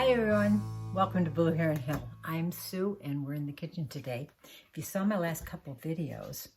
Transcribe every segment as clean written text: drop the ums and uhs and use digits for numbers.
Hi everyone, welcome to Blue Heron Hill. I'm Sue and we're in the kitchen today. If you saw my last couple of videos,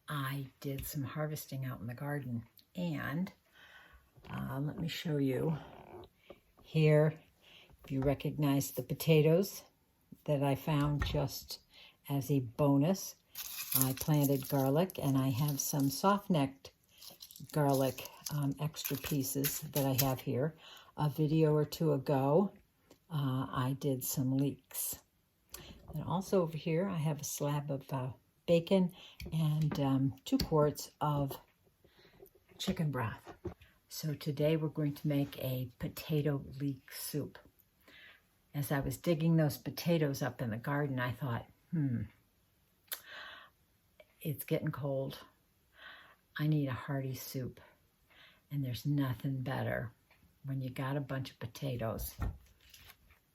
I did some harvesting out in the garden, and let me show you here. If you recognize the potatoes that I found just as a bonus, I planted garlic, and I have some soft-necked garlic extra pieces that I have here. A video or two ago, I did some leeks. And also over here, I have a slab of bacon and 2 quarts of chicken broth. So today we're going to make a potato leek soup. As I was digging those potatoes up in the garden, I thought, it's getting cold. I need a hearty soup. And there's nothing better when you got a bunch of potatoes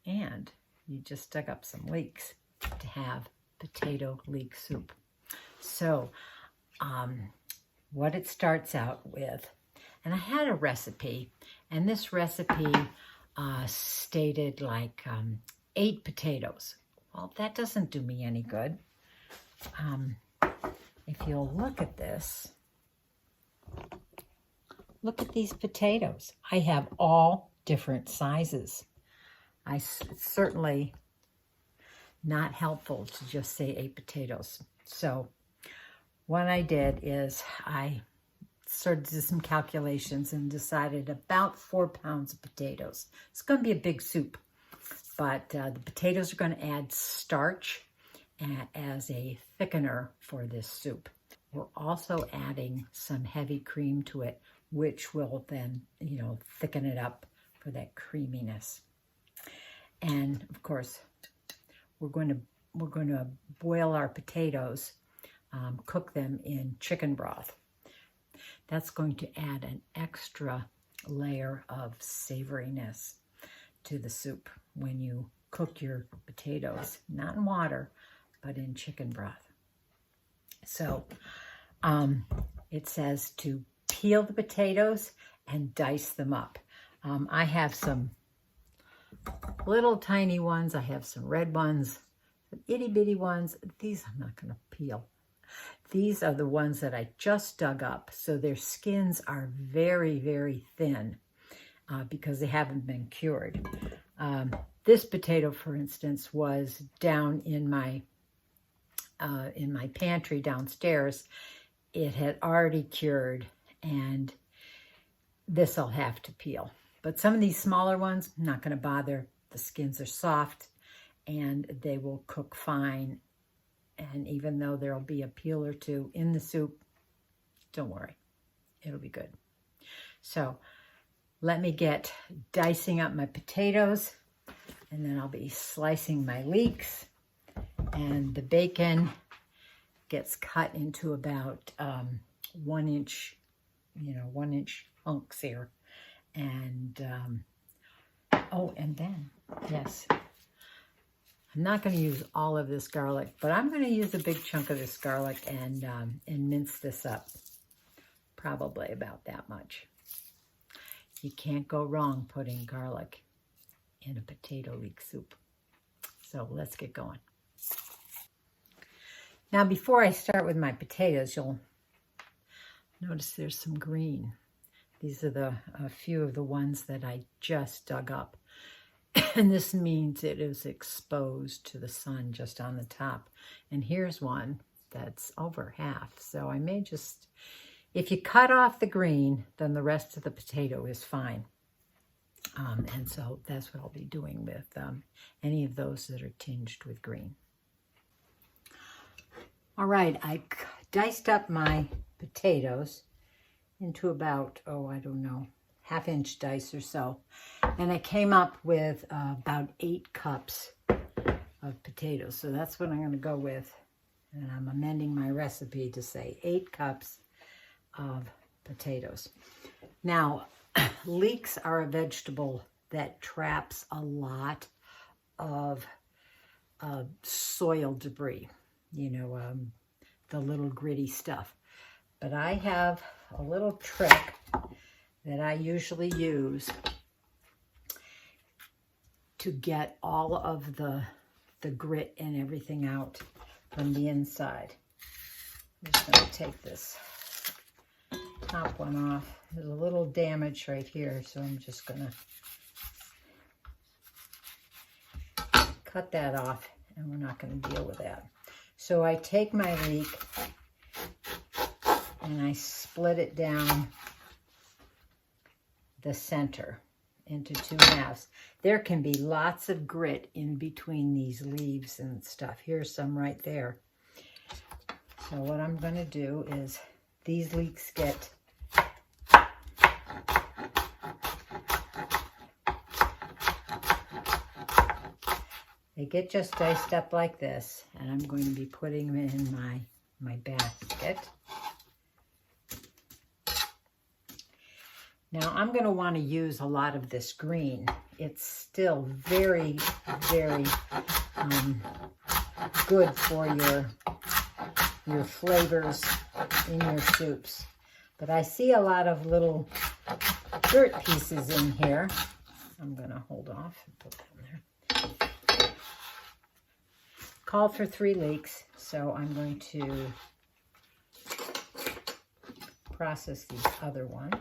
and you just dug up some leeks to have potato leek soup. So what it starts out with, and I had a recipe, and this recipe stated like 8 potatoes. Well, that doesn't do me any good. If you'll look at this, look at these potatoes. I have all different sizes. It's certainly not helpful to just say 8 potatoes. So what I did is I started to do some calculations and decided about 4 pounds of potatoes. It's going to be a big soup, but the potatoes are going to add starch as a thickener for this soup. We're also adding some heavy cream to it, which will then, thicken it up for that creaminess. And of course, we're going to boil our potatoes, cook them in chicken broth. That's going to add an extra layer of savoriness to the soup when you cook your potatoes, not in water, but in chicken broth. So it says to peel the potatoes and dice them up. I have some little tiny ones. I have some red ones, some itty bitty ones. These I'm not going to peel. These are the ones that I just dug up. So their skins are very, very thin because they haven't been cured. This potato, for instance, was down in my pantry downstairs. It had already cured, and this I'll have to peel. But some of these smaller ones, I'm not going to bother. The skins are soft and they will cook fine. And even though there'll be a peel or two in the soup, don't worry, it'll be good. So let me get dicing up my potatoes, and then I'll be slicing my leeks, and the bacon gets cut into about 1 inch, 1 inch hunks here. And, and then, yes, I'm not going to use all of this garlic, but I'm going to use a big chunk of this garlic and mince this up. Probably about that much. You can't go wrong putting garlic in a potato leek soup. So let's get going. Now, before I start with my potatoes, you'll notice there's some green. These are a few of the ones that I just dug up. And this means it is exposed to the sun just on the top. And here's one that's over half. So I may just, if you cut off the green, then the rest of the potato is fine. And so that's what I'll be doing with any of those that are tinged with green. All right, I diced up my potatoes into about, half-inch dice or so. And I came up with about 8 cups of potatoes. So that's what I'm going to go with. And I'm amending my recipe to say 8 cups of potatoes. Now, leeks are a vegetable that traps a lot of soil debris, the little gritty stuff. But I have a little trick that I usually use to get all of the grit and everything out from the inside. I'm just going to take this top one off. There's a little damage right here, so I'm just going to cut that off, and we're not going to deal with that. So I take my leek and I split it down the center into 2 halves. There can be lots of grit in between these leaves and stuff. Here's some right there. So what I'm going to do is, these leeks get just diced up like this, and I'm going to be putting them in my basket. Now I'm going to want to use a lot of this green. It's still very, very good for your flavors in your soups. But I see a lot of little dirt pieces in here. I'm going to hold off and put them there. Called for 3 leeks, so I'm going to process these other ones.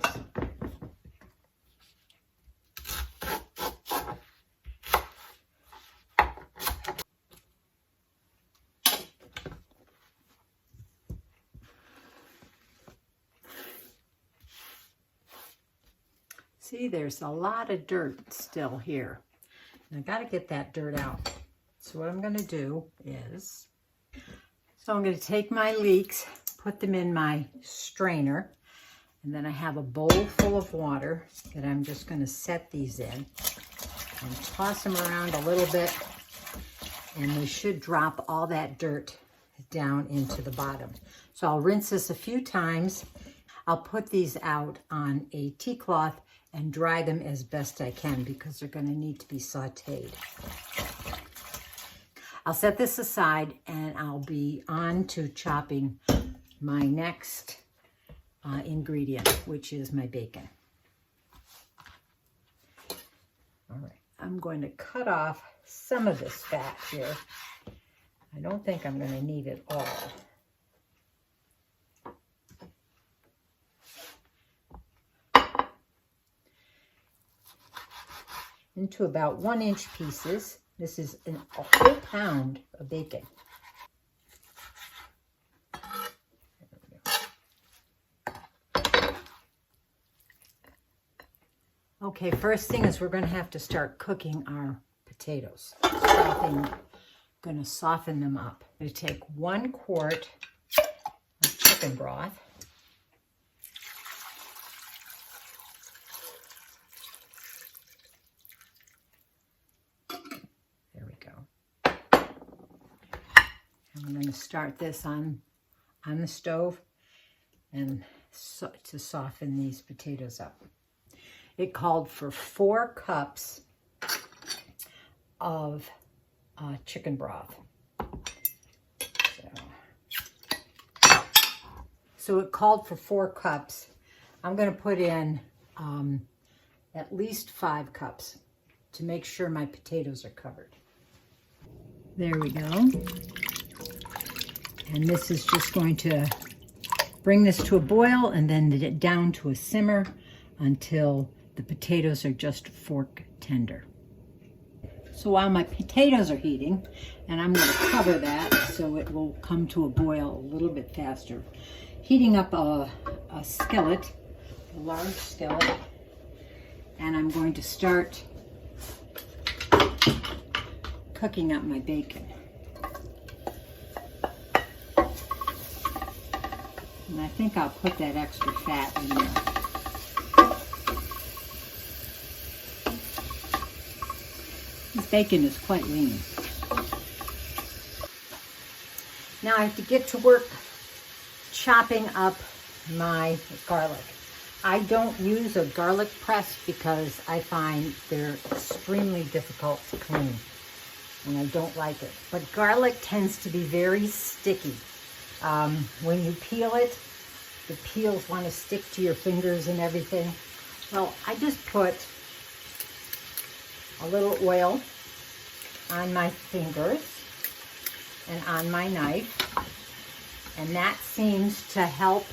See, there's a lot of dirt still here. And I got to get that dirt out. So what I'm going to do is, I'm going to take my leeks, put them in my strainer, and then I have a bowl full of water that I'm just going to set these in and toss them around a little bit, and they should drop all that dirt down into the bottom. So I'll rinse this a few times. I'll put these out on a tea cloth and dry them as best I can because they're going to need to be sauteed. I'll set this aside and I'll be on to chopping my next ingredient, which is my bacon. All right, I'm going to cut off some of this fat here. I don't think I'm going to need it all. Into about 1-inch pieces. This is a whole pound of bacon. Okay, first thing is we're going to have to start cooking our potatoes. I'm going to soften them up. I'm going to take 1 quart of chicken broth. I'm going to start this on the stove and to soften these potatoes up. It called for 4 cups of chicken broth. So it called for 4 cups. I'm going to put in at least 5 cups to make sure my potatoes are covered. There we go. And this is just going to bring this to a boil and then down to a simmer until the potatoes are just fork tender. So while my potatoes are heating, and I'm going to cover that so it will come to a boil a little bit faster. Heating up a skillet, a large skillet, and I'm going to start cooking up my bacon. And I think I'll put that extra fat in there. This bacon is quite lean. Now I have to get to work chopping up my garlic. I don't use a garlic press because I find they're extremely difficult to clean, and I don't like it. But garlic tends to be very sticky. When you peel it, the peels want to stick to your fingers and everything. Well, I just put a little oil on my fingers and on my knife, and that seems to help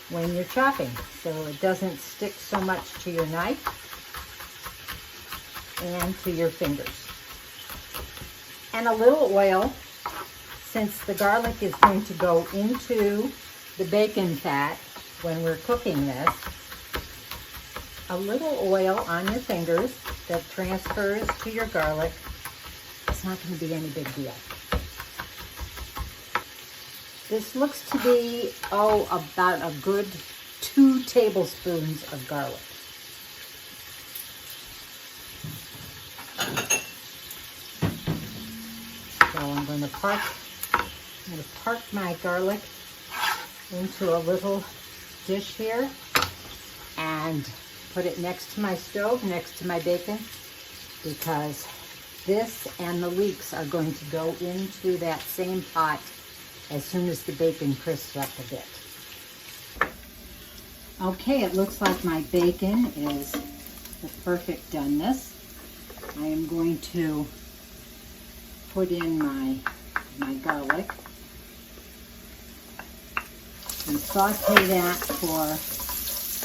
when you're chopping, so it doesn't stick so much to your knife and to your fingers. And a little oil, since the garlic is going to go into the bacon fat when we're cooking this. A little oil on your fingers that transfers to your garlic. It's not going to be any big deal. This looks to be, about a good 2 tablespoons of garlic. So I'm going to park my garlic into a little dish here and put it next to my stove, next to my bacon, because this and the leeks are going to go into that same pot as soon as the bacon crisps up a bit. Okay, it looks like my bacon is the perfect doneness. I am going to put in my garlic and saute that for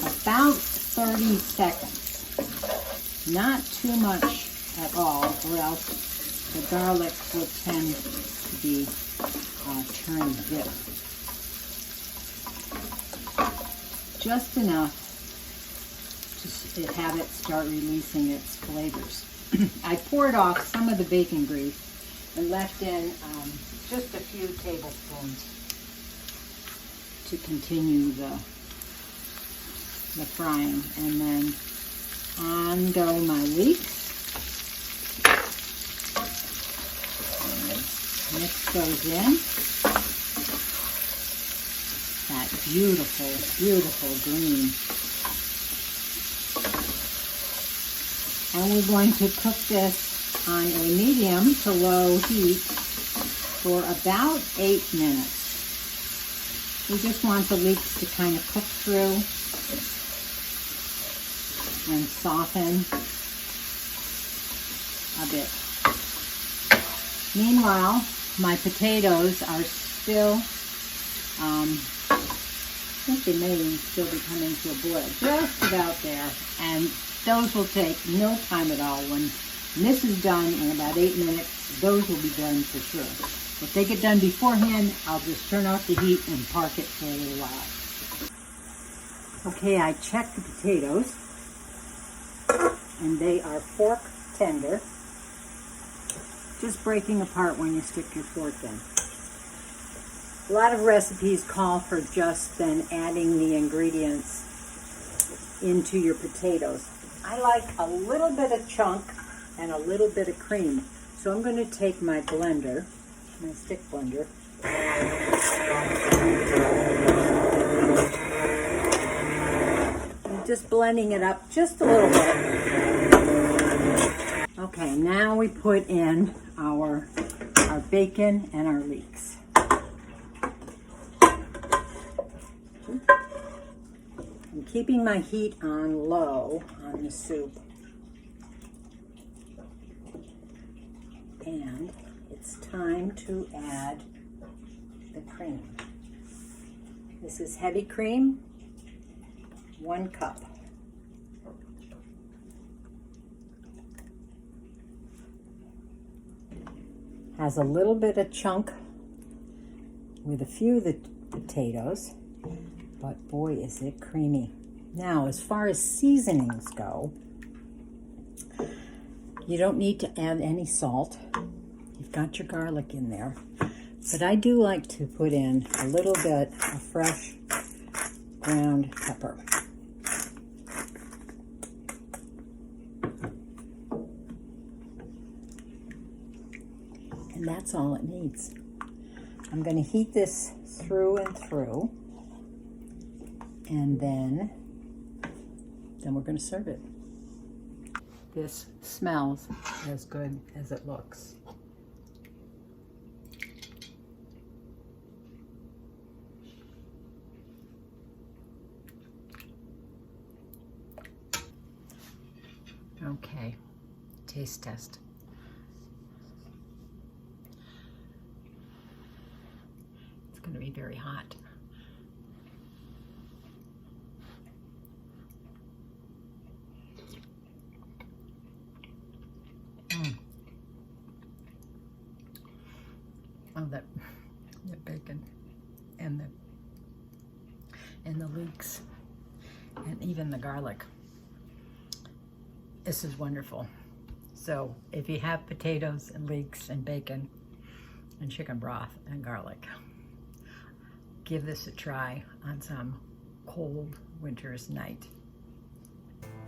about 30 seconds. Not too much at all, or else the garlic will tend to be turned bitter. Just enough to have it start releasing its flavors. I poured off some of the bacon grease and left in just a few tablespoons to continue the frying. And then on go my leeks. Mix those in. That beautiful, beautiful green. And we're going to cook this on a medium to low heat for about 8 minutes. We just want the leeks to kind of cook through and soften a bit. Meanwhile, my potatoes are still, I think they may still be coming to a boil, just about there. And those will take no time at all. When this is done in about 8 minutes, those will be done for sure. If they get done beforehand, I'll just turn off the heat and park it for a little while. Okay, I checked the potatoes, and they are fork tender. Just breaking apart when you stick your fork in. A lot of recipes call for just then adding the ingredients into your potatoes. I like a little bit of chunk and a little bit of cream. So I'm going to take my blender, my stick blender, and just blending it up just a little bit. Okay, now we put in our bacon and our leeks. I'm keeping my heat on low on the soup. And it's time to add the cream. This is heavy cream, 1 cup. Has a little bit of chunk with a few of the potatoes, but boy is it creamy. Now, as far as seasonings go, you don't need to add any salt. You've got your garlic in there. But I do like to put in a little bit of fresh ground pepper. And that's all it needs. I'm going to heat this through and through, and then we're going to serve it. This smells as good as it looks. Okay, taste test. It's going to be very hot. Oh, that bacon and the leeks and even the garlic. This is wonderful. So if you have potatoes and leeks and bacon and chicken broth and garlic, give this a try on some cold winter's night.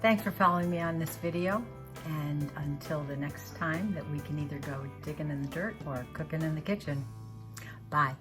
Thanks for following me on this video, and until the next time that we can either go digging in the dirt or cooking in the kitchen, bye.